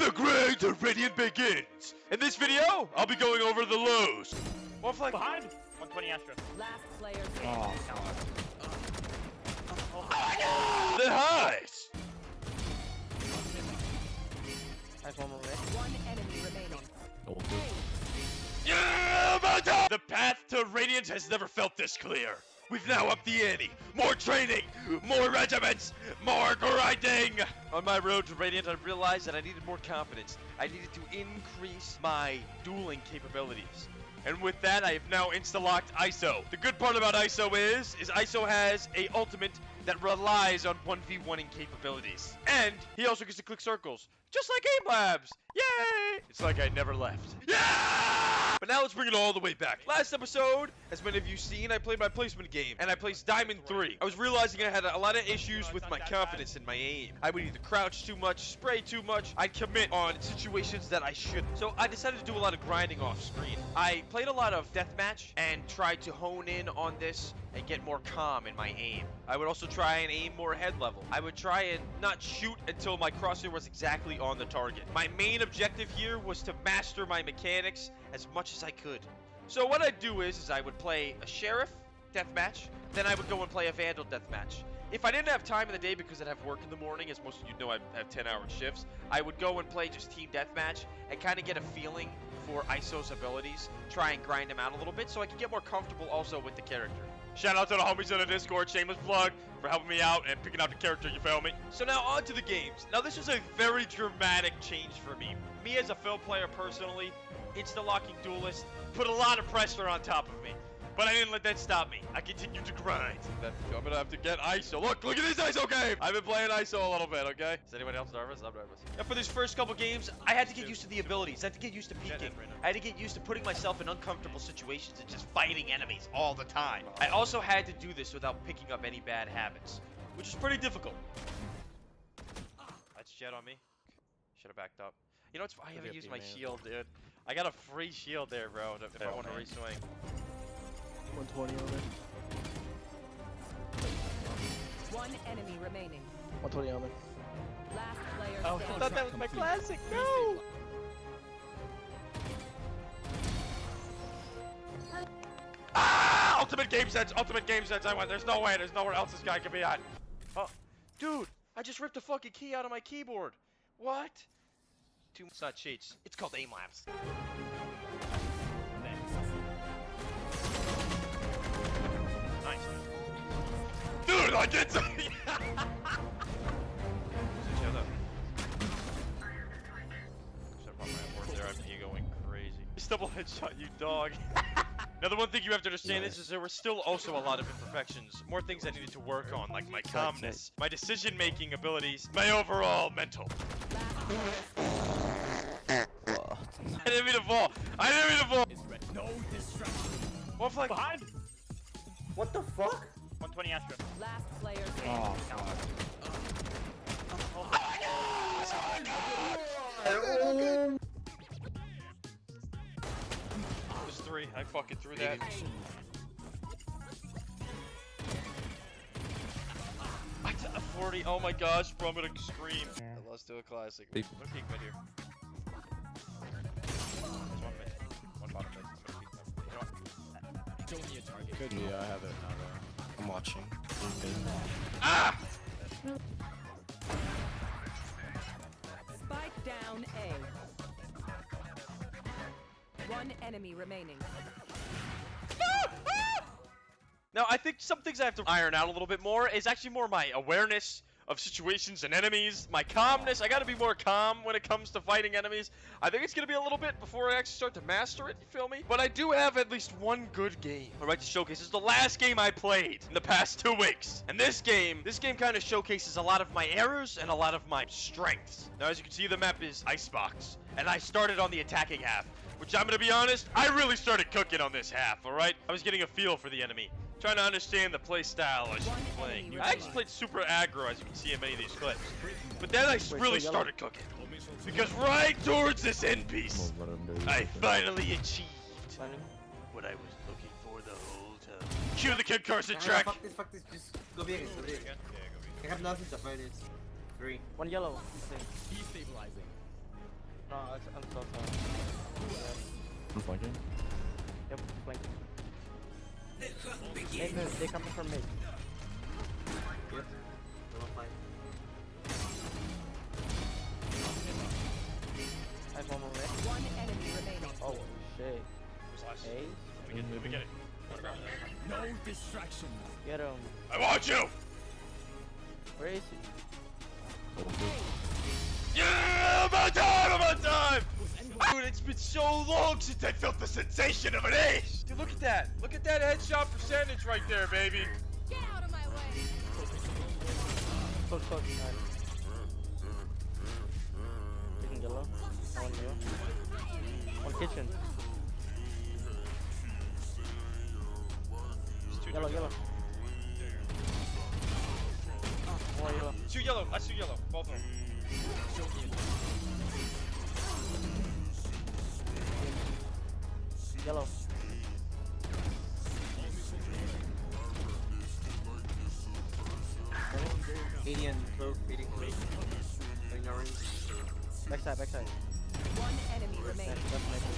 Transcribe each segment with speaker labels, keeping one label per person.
Speaker 1: The grind to Radiant begins! In this video, I'll be going over the lows. One flank.
Speaker 2: Behind! 120 Astra.
Speaker 3: Last player
Speaker 1: The highs!
Speaker 4: Nice one more.
Speaker 3: One enemy remaining.
Speaker 1: Yeah, my God! The path to Radiant has never felt this clear. We've now upped the ante. More training, more regiments, more grinding. On my road to Radiant, I realized that I needed more confidence. I needed to increase my dueling capabilities. And with that, I have now insta-locked ISO. The good part about ISO is ISO has a ultimate that relies on 1v1ing capabilities. And he also gets to click circles, just like aimlabs. Yay! It's like I never left. Yeah! But now let's bring it all the way back. Last episode, as many of you seen, I played my placement game, and I placed Diamond 3. I was realizing I had a lot of issues with my confidence and my aim. I would either crouch too much, spray too much, I'd commit on situations that I shouldn't. So I decided to do a lot of grinding off screen. I played a lot of deathmatch and tried to hone in on this and get more calm in my aim. I would also try and aim more head level. I would try and not shoot until my crosshair was exactly on the target. My main objective here was to master my mechanics as much as I could. So what I'd do is I would play a Sheriff deathmatch, then I would go and play a Vandal deathmatch. If I didn't have time in the day because I'd have work in the morning, as most of you know I have 10-hour shifts, I would go and play just team deathmatch and kind of get a feeling for ISO's abilities, try and grind him out a little bit so I could get more comfortable also with the character. Shout out to the homies in the Discord, shameless plug, for helping me out and picking out the character, you feel me? So now on to the games. Now this was a very dramatic change for me. Me as a Phil player personally, insta-locking duelist, put a lot of pressure on top of me. But I didn't let that stop me. I continued to grind. I'm gonna have to get ISO. Look at this ISO game! I've been playing ISO a little bit, okay? Is anybody else nervous? I'm nervous. Now for these first couple games, I had to get used to the abilities. I had to get used to peeking. I had to get used to putting myself in uncomfortable situations and just fighting enemies all the time. I also had to do this without picking up any bad habits, which is pretty difficult. That's jet on me. Should have backed up. You know what's? I haven't used my shield, dude. I got a free shield there, bro, if I want to re-swing.
Speaker 4: 120 on it.
Speaker 3: One enemy remaining.
Speaker 4: 120 on it.
Speaker 3: Last player
Speaker 4: Oh, I
Speaker 3: standing.
Speaker 4: thought that was my classic. No!
Speaker 1: Ah! Ultimate game sense! Ultimate game sense! I went. There's no way. There's nowhere else this guy could be at. Oh, dude! I just ripped the fucking key out of my keyboard. What? It's not cheats. It's called aimlabs. Nice. Dude, I get to. You're going crazy. Double headshot, you dog. Now the one thing you have to understand is there were still also a lot of imperfections, more things I needed to work on, like my calmness, my decision-making abilities, my overall mental. I didn't mean to fall. I didn't mean to fall.
Speaker 2: No distraction.
Speaker 1: One flank.
Speaker 2: Behind!
Speaker 5: What the fuck?
Speaker 2: 120 Astra.
Speaker 3: Last player standing.
Speaker 1: There's 3. I fucking threw that. I took a 40. Oh my gosh, bro, I'm gonna scream. Let's do a classic. I'm gonna peek mid here. There's one mid. One bottom mid. I'm gonna peek mid. You know what?
Speaker 2: Don't need a target.
Speaker 4: Good, yeah, I have it.
Speaker 5: I'm watching.
Speaker 1: Ah!
Speaker 3: Spike down A. One enemy remaining.
Speaker 1: Now, I think some things I have to iron out a little bit more is actually more my awareness of situations and enemies, my calmness. I gotta be more calm when it comes to fighting enemies. I think it's gonna be a little bit before I actually start to master it, you feel me? But I do have at least one good game I'd like to showcase. This is the last game I played in the past 2 weeks. And this game kind of showcases a lot of my errors and a lot of my strengths. Now, as you can see, the map is Icebox. And I started on the attacking half, which I'm gonna be honest, I really started cooking on this half, alright? I was getting a feel for the enemy. Trying to understand the play style I should be playing. I actually played super aggro, as you can see in many of these clips. But then I really started cooking. Because right towards this end piece, I finally achieved what I was looking for the whole time. Cue the Kid Carson track!
Speaker 5: Fuck this, just go big, go big. I have nothing to fight it. 3.
Speaker 4: One yellow.
Speaker 2: Destabilizing.
Speaker 6: Two flanking.
Speaker 4: Yep, flank. They coming from mid.
Speaker 5: Yep. No fine.
Speaker 4: I have one more mid.
Speaker 3: One enemy remaining.
Speaker 4: Oh shit.
Speaker 1: Who's last?
Speaker 4: Hey,
Speaker 1: Let me get it.
Speaker 2: No distraction.
Speaker 4: get him.
Speaker 1: I want you!
Speaker 4: Where is he?
Speaker 1: Yeah! I'm on time! I'm on time! Dude, it's been so long since I felt the sensation of an ace! Dude, look at that! Look at that headshot percentage right there, baby!
Speaker 3: Get out of my way.
Speaker 4: Close, close. Alright. Taking yellow. One yellow. One kitchen. Yellow, yellow. More yellow.
Speaker 1: Two yellow. Let's do yellow. Both of them.
Speaker 4: Yellow.
Speaker 5: Median, close, median, close. Going orange.
Speaker 4: Backside, backside.
Speaker 3: One enemy remaining.
Speaker 4: Definitely.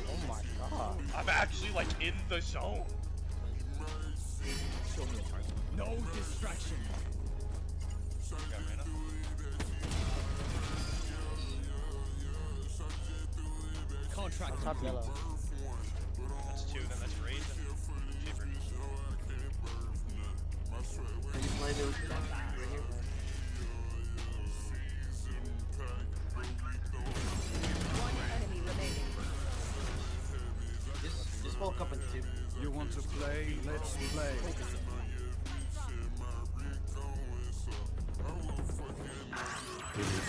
Speaker 4: Oh my god.
Speaker 1: I'm actually like in the zone.
Speaker 2: Show me a target. No distraction. Contract
Speaker 4: On top yellow.
Speaker 1: That's two, then that's raised and cheaper.
Speaker 5: Are you playing it with that right here?
Speaker 3: One enemy remaining.
Speaker 5: Just walk up and two.
Speaker 7: You want to play? Let's play.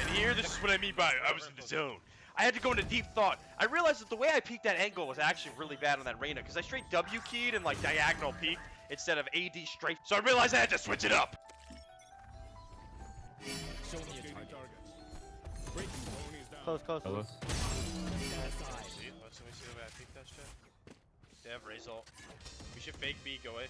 Speaker 1: And here, this is what I mean by I was in the zone. I had to go into deep thought. I realized that the way I peeked that angle was actually really bad on that Reyna, because I straight W keyed and like diagonal peeked instead of AD straight. So I realized I had to switch it up.
Speaker 2: Show me a target.
Speaker 4: Close, close.
Speaker 6: Hello.
Speaker 1: See, let me see the way I peeked that shit. They have raise ult. We should fake B, go A.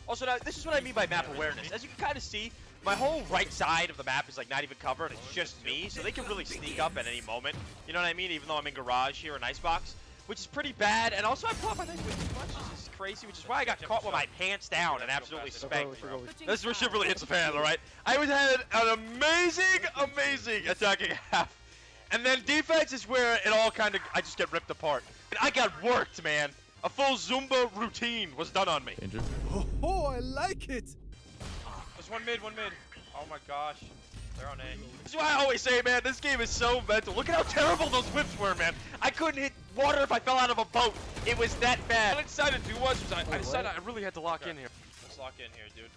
Speaker 1: Also, now, this is what I mean by map awareness. As you can kind of see, my whole right side of the map is like not even covered. It's just me, so they can really sneak up at any moment. You know what I mean? Even though I'm in garage here in Icebox, which is pretty bad. And also, I pull out my knife way too much. This is crazy, which is why I got caught with my pants down and absolutely spanked, bro. This is where shit really hits the fan, all right? I had an amazing attacking half. And then defense is where it all kind of, I just get ripped apart. And I got worked, man. A full Zumba routine was done on me.
Speaker 6: Danger.
Speaker 7: Oh, I like it.
Speaker 1: There's one mid, one mid. Oh my gosh. They're on A. This is why I always say, man, this game is so mental. Look at how terrible those whips were, man. I couldn't hit water if I fell out of a boat. It was that bad. What I decided to do was I decided I really had to lock in here. Let's lock in here, dude.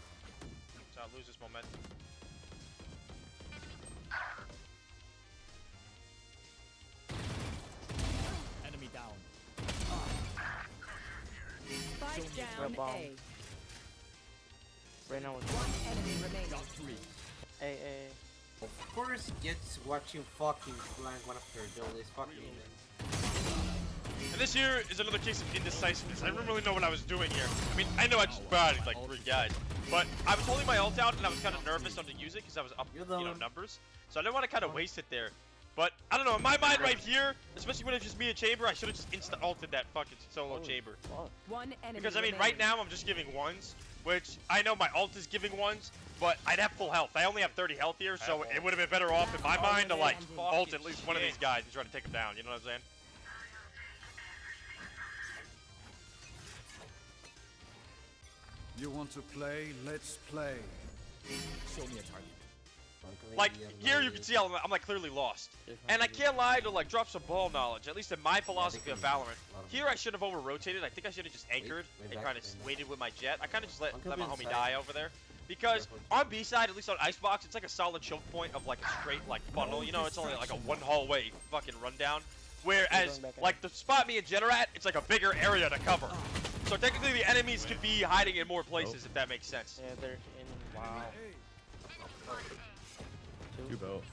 Speaker 1: Let's not lose this momentum.
Speaker 2: Enemy down.
Speaker 3: Spike down
Speaker 4: Red bomb.
Speaker 3: A.
Speaker 4: Right now with
Speaker 3: One enemy remaining.
Speaker 2: Got three.
Speaker 4: A.
Speaker 5: Of course, gets watching fucking flank one after Joe is fucking.
Speaker 1: And this here is another case of indecisiveness. I didn't really know what I was doing here. I mean, I know I just bodied like 3 guys, but I was holding my ult out and I was kind of nervous on to use it because I was up, you know, numbers. So I didn't want to kind of waste it there. But I don't know, in my mind right here, especially when it's just me and Chamber, I should have just insta-ulted that fucking solo Chamber.
Speaker 4: Fuck.
Speaker 3: One enemy
Speaker 1: Because I mean,
Speaker 3: remaining.
Speaker 1: right now I'm just giving ones, which I know my ult is giving ones, but I'd have full health. I only have 30 health here, so it would have been better off in my mind to like ult at least one of these guys and try to take them down. You know what I'm saying?
Speaker 7: You want to play? Let's play.
Speaker 2: Show me a target.
Speaker 1: Like, here you can see how I'm like clearly lost. And I can't lie to like drop some ball knowledge, at least in my philosophy of Valorant. Here I should have over-rotated. I think I should have just anchored and kind of waited with my jet. I kind of just let my homie die over there. Because on B side, at least on Icebox, it's like a solid choke point of like a straight like funnel. You know, it's only like a one hallway fucking rundown. Whereas like the spot me and Jet are at, it's like a bigger area to cover. So technically the enemies could be hiding in more places if that makes sense.
Speaker 4: Yeah, they're in. Wow.
Speaker 6: Two belt.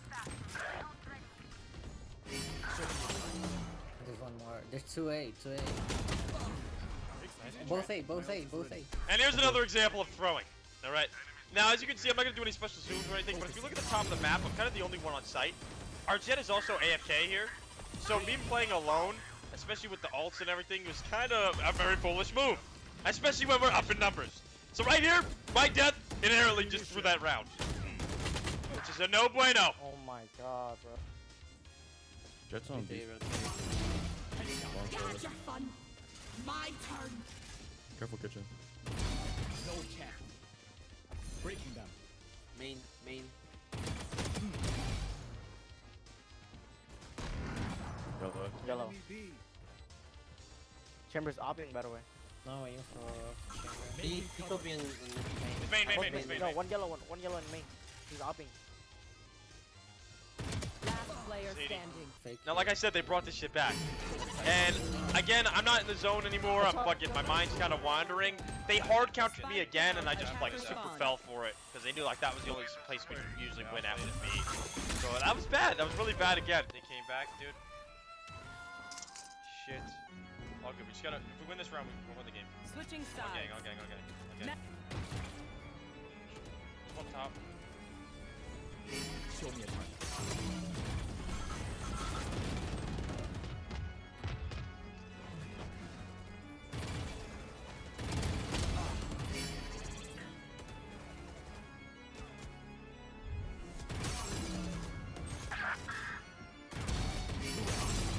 Speaker 8: There's one more. There's 2A, 2A. Both A, both A, both A.
Speaker 1: And here's another example of throwing. Alright. Now, as you can see, I'm not going to do any special zooms or anything, but if you look at the top of the map, I'm kind of the only one on site. Our Jet is also AFK here. So me playing alone, especially with the ults and everything, was kind of a very foolish move. Especially when we're up in numbers. So right here, my death inherently just threw that round. Which is a no bueno.
Speaker 4: Oh my god, bro.
Speaker 6: Jet's on B. Careful kitchen.
Speaker 2: No cap. Breaking them.
Speaker 5: Main.
Speaker 6: Yellow.
Speaker 4: Yellow.
Speaker 7: Enemy B.
Speaker 4: Chamber's opping, by the way.
Speaker 8: No, waiting for chamber.
Speaker 5: He could be in
Speaker 1: Main.
Speaker 4: No, one yellow in main. He's opping.
Speaker 3: Last player
Speaker 1: Sadie.
Speaker 3: standing.
Speaker 8: Fake.
Speaker 1: Now, like I said, they brought this shit back. And again, I'm not in the zone anymore. I'm fucking, my mind's kind of wandering. They hard countered me again, and I just like super fell for it because they knew like that was the only place we usually win at with me. So that was bad. That was really bad again. They came back, dude. Shit. All good. We just gotta. If we win this round, we'll win the game.
Speaker 3: Switching
Speaker 1: Okay.
Speaker 3: sides.
Speaker 1: Okay. Just one top.
Speaker 2: Show me a target.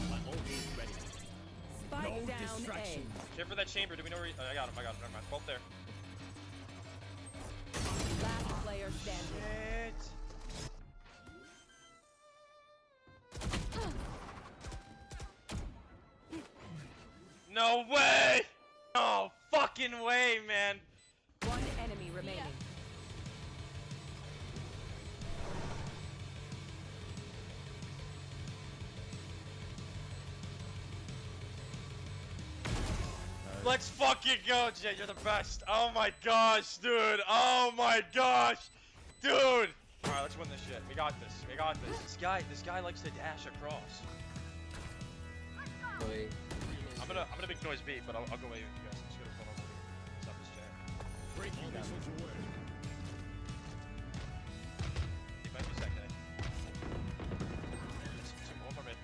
Speaker 2: My ult is ready.
Speaker 3: Spike
Speaker 2: No
Speaker 3: down
Speaker 2: distraction.
Speaker 1: Cheer for that chamber. Do we know where? I got him. Never mind. Both there.
Speaker 3: A. Last player standing.
Speaker 1: Shit. No way! No fucking way, man.
Speaker 3: One enemy remaining.
Speaker 1: Let's fucking go, Jay. You're the best. Oh my gosh, dude. Oh my gosh, dude. All right, let's win this shit. We got this. We got this. This guy likes to dash across.
Speaker 5: Boy.
Speaker 1: I'm gonna make noise B, but I'll go away with you guys. I'm just gonna put on stop this chat.
Speaker 2: Breaking them.
Speaker 1: He might be second. One more mid.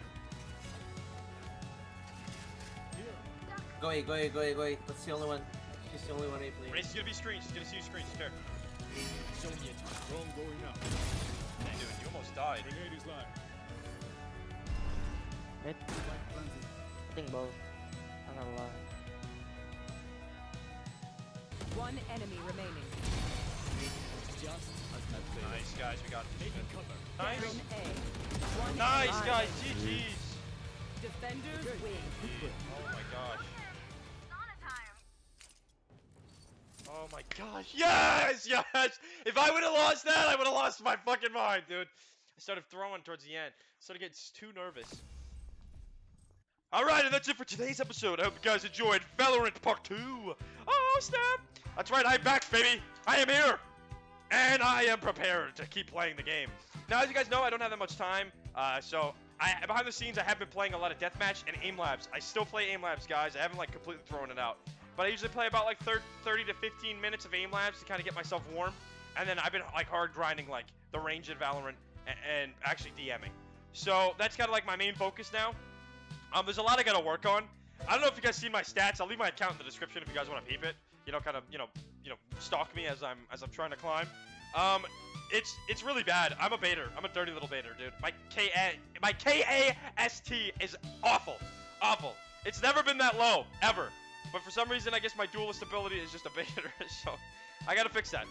Speaker 5: Go away. That's the only one. She's the only one I play.
Speaker 1: Race is gonna be screen. She's gonna see you screen. She's there.
Speaker 2: Show me a target. Drone going out.
Speaker 1: Dude, you almost died.
Speaker 2: Grenade is live.
Speaker 4: Mid. I think both. I'm not gonna lie.
Speaker 3: One enemy remaining.
Speaker 2: Just as I played.
Speaker 1: Nice, guys. We got it.
Speaker 2: Taking cover.
Speaker 1: Nice.
Speaker 3: Down A. One
Speaker 1: Nice,
Speaker 3: enemy
Speaker 1: guys.
Speaker 3: remaining.
Speaker 1: GG's.
Speaker 3: Defenders win.
Speaker 1: Oh my gosh. Oh my gosh. Yes! Yes! If I would have lost that, I would have lost my fucking mind, dude. I started throwing towards the end. Started getting too nervous. Alright, and that's it for today's episode. I hope you guys enjoyed Valorant Part 2. Oh, snap! That's right, I'm back, baby. I am here. And I am prepared to keep playing the game. Now, as you guys know, I don't have that much time. So, behind the scenes, I have been playing a lot of Deathmatch and aimlabs. I still play aimlabs, guys. I haven't, like, completely thrown it out. But I usually play about, like, 30 to 15 minutes of aimlabs to kind of get myself warm. And then I've been, like, hard grinding, like, the range in Valorant and actually DMing. So, that's kind of, like, my main focus now. There's a lot I gotta work on. I don't know if you guys see my stats. I'll leave my account in the description if you guys want to peep it. You know, kind of, you know, stalk me as I'm trying to climb. It's really bad. I'm a baiter. I'm a dirty little baiter, dude. My KAST is awful. Awful. It's never been that low, ever. But for some reason, I guess my duelist ability is just a baiter. So, I gotta fix that.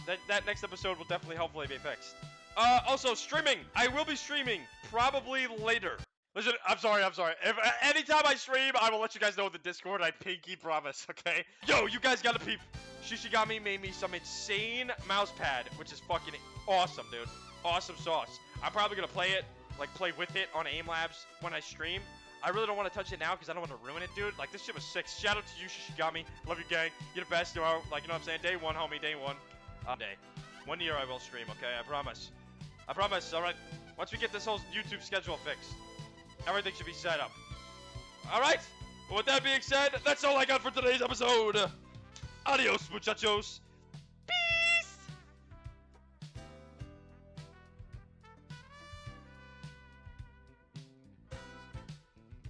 Speaker 1: That next episode will definitely, hopefully, be fixed. Also, streaming. I will be streaming probably later. Listen, I'm sorry. If anytime I stream, I will let you guys know in the Discord. I pinky promise, okay? Yo, you guys gotta peep. Shishigami made me some insane mouse pad, which is fucking awesome, dude. Awesome sauce. I'm probably gonna play it, like play with it on aimlabs when I stream. I really don't want to touch it now because I don't want to ruin it, dude. Like, this shit was sick. Shout out to you, Shishigami. Love you, gang. You're the best. You know, like, you know what I'm saying? Day one, homie. Day one. Day. 1 year I will stream, okay? I promise. I promise, alright? Once we get this whole YouTube schedule fixed, everything should be set up. Alright? Well, with that being said, that's all I got for today's episode. Adios, muchachos.